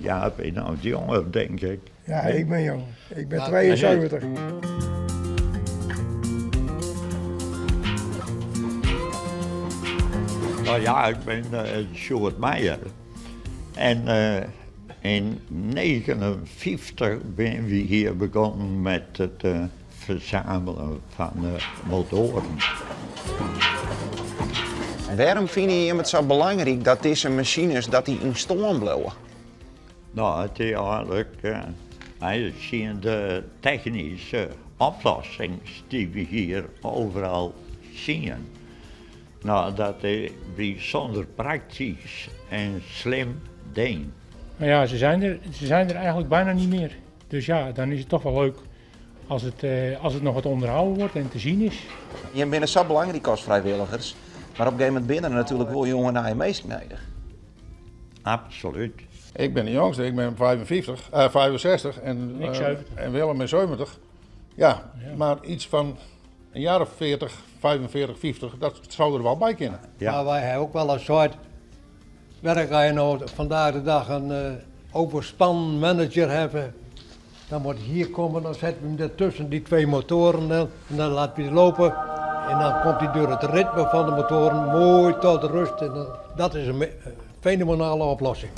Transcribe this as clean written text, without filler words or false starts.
Jaap is nou jonger, denk ik. Ja, ik ben jong. Ik ben 72. Nou ja, ik ben Sjoerd Meijer. En in 1959 ben we hier begonnen met het verzamelen van motoren. En waarom vind je het zo belangrijk dat deze machines dat die in stoom blijven? Nou, het is eigenlijk, wij zien de technische oplossingen die we hier overal zien. Nou, dat is bijzonder praktisch en slim ding. Maar ja, ze zijn er eigenlijk bijna niet meer. Dus ja, dan is het toch wel leuk als het nog wat onderhouden wordt en te zien is. Je bent zo belangrijk als vrijwilligers, maar op een gegeven moment binnen natuurlijk wel jongen naar je meest nodig. Absoluut. Ik ben de jongste, ik ben 65 en, Ik 70. en Willem is 70. Ja, maar iets van een jaar of 40, 45, 50, dat zou er wel bij kunnen. Ja. Maar wij hebben ook wel een soort werk. Als je nou vandaag de dag een overspan manager hebben, dan moet hij hier komen, dan zetten we hem ertussen die twee motoren en dan laat hij lopen. En dan komt hij door het ritme van de motoren mooi tot rust. En dat is een fenomenale oplossing.